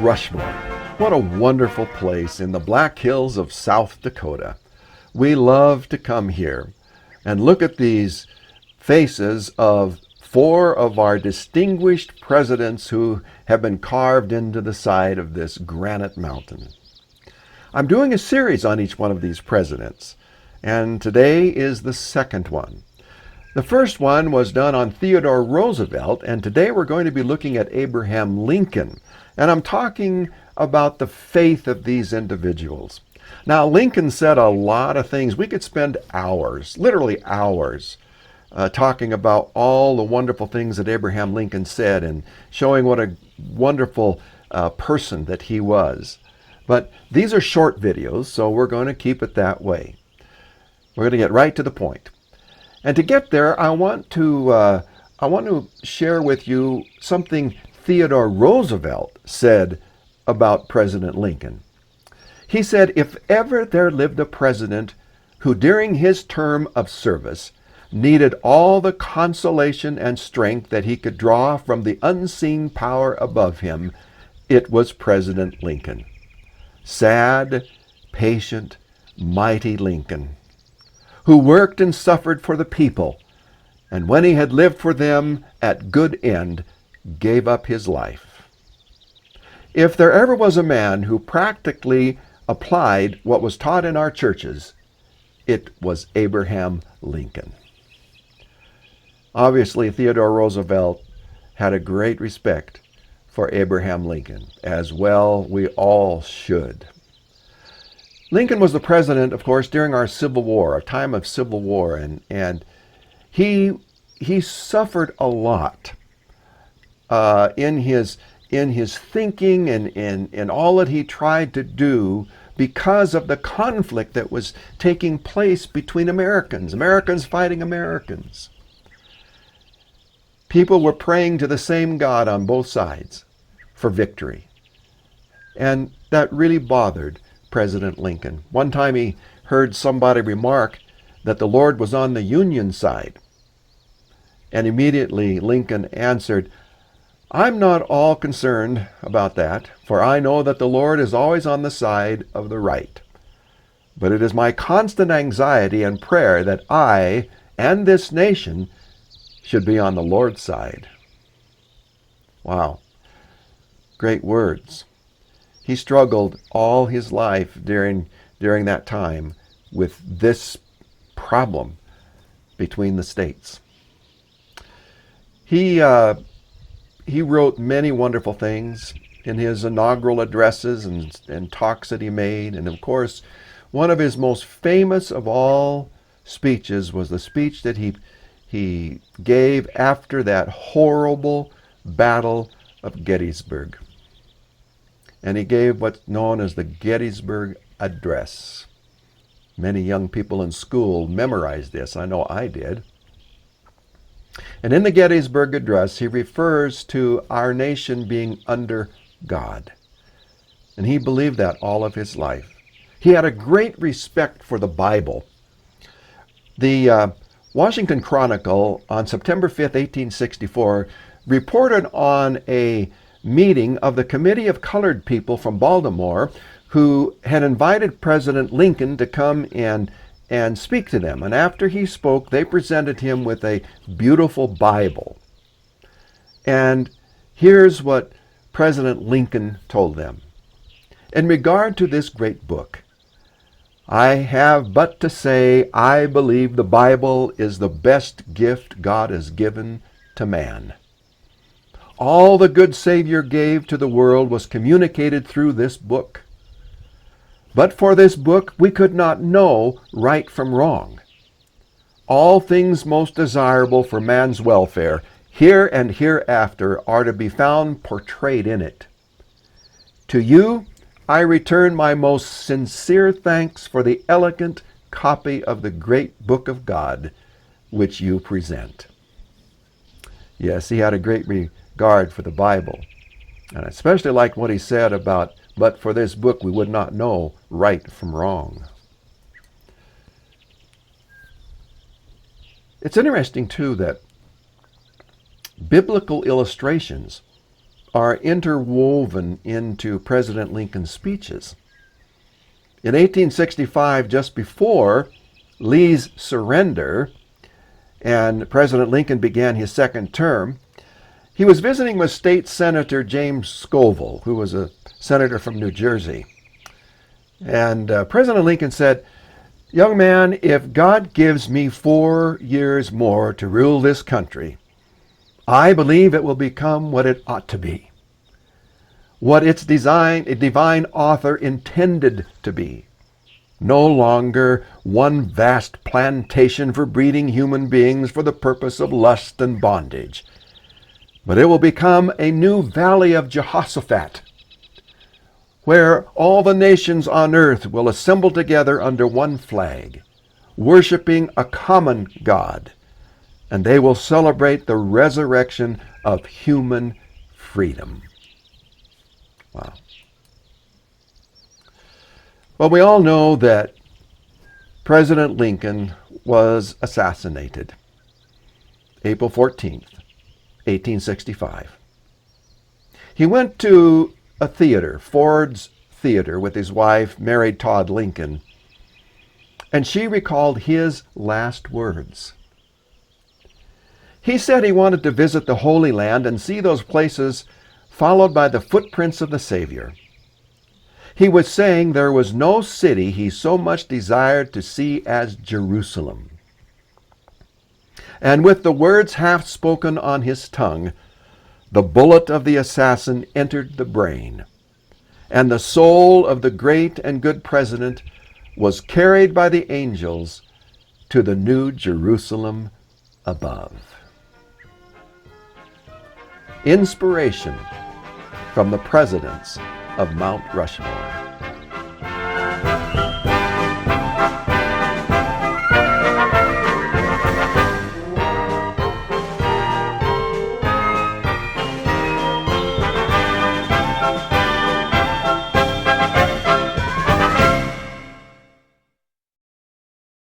Rushmore. What a wonderful place in the Black Hills of South Dakota. We love to come here and look at these faces of 4 of our distinguished presidents who have been carved into the side of this granite mountain. I'm doing a series on each one of these presidents, and today is the second one. The first one was done on Theodore Roosevelt, and today we're going to be looking at Abraham Lincoln. And I'm talking about the faith of these individuals. Now, Lincoln said a lot of things. We could spend hours, literally hours, talking about all the wonderful things that Abraham Lincoln said and showing what a wonderful person that he was. But these are short videos, so we're going to keep it that way. We're going to get right to the point. And to get there, I want to share with you something Theodore Roosevelt said about President Lincoln. He said, "If ever there lived a president who during his term of service needed all the consolation and strength that he could draw from the unseen power above him, it was President Lincoln. Sad, patient, mighty Lincoln, who worked and suffered for the people, and when he had lived for them at good end, gave up his life." If there ever was a man who practically applied what was taught in our churches, it was Abraham Lincoln. Obviously, Theodore Roosevelt had a great respect for Abraham Lincoln, as well we all should. Lincoln was the president, of course, during our Civil War, a time of Civil War, and he suffered a lot in his thinking and in all that he tried to do because of the conflict that was taking place between Americans fighting Americans. People were praying to the same God on both sides for victory. And that really bothered President Lincoln. One time he heard somebody remark that the Lord was on the Union side. And immediately Lincoln answered, "I'm not all concerned about that, for I know that the Lord is always on the side of the right. But it is my constant anxiety and prayer that I and this nation should be on the Lord's side." Wow. Great words. He struggled all his life during that time with this problem between the states. He wrote many wonderful things in his inaugural addresses and talks that he made. And of course, one of his most famous of all speeches was the speech that he gave after that horrible Battle of Gettysburg. And he gave what's known as the Gettysburg Address. Many young people in school memorized this. I know I did. And in the Gettysburg Address, he refers to our nation being under God. And he believed that all of his life. He had a great respect for the Bible. The Washington Chronicle on September 5th, 1864, reported on a meeting of the Committee of Colored People from Baltimore who had invited President Lincoln to come and speak to them. And after he spoke, they presented him with a beautiful Bible. And here's what President Lincoln told them. "In regard to this great book, I have but to say I believe the Bible is the best gift God has given to man. All the good Savior gave to the world was communicated through this book. But for this book we could not know right from wrong. All things most desirable for man's welfare, here and hereafter, are to be found portrayed in it. To you I return my most sincere thanks for the elegant copy of the great book of God which you present." Yes, he had a great regard for the Bible. And I especially liked what he said about, "But for this book we would not know right from wrong." It's interesting, too, that biblical illustrations are interwoven into President Lincoln's speeches. In 1865, just before Lee's surrender and President Lincoln began his second term, he was visiting with State Senator James Scoville, who was a senator from New Jersey. And President Lincoln said, "Young man, if God gives me 4 years more to rule this country, I believe it will become what it ought to be, what its divine author intended to be. No longer one vast plantation for breeding human beings for the purpose of lust and bondage, but it will become a new valley of Jehoshaphat, where all the nations on earth will assemble together under one flag, worshiping a common God, and they will celebrate the resurrection of human freedom." Wow. Well, we all know that President Lincoln was assassinated April 14th, 1865. He went to a theater, Ford's Theater, with his wife, Mary Todd Lincoln, and she recalled his last words. He said he wanted to visit the Holy Land and see those places followed by the footprints of the Savior. He was saying there was no city he so much desired to see as Jerusalem. And with the words half spoken on his tongue, the bullet of the assassin entered the brain, and the soul of the great and good president was carried by the angels to the new Jerusalem above. Inspiration from the presidents of Mount Rushmore.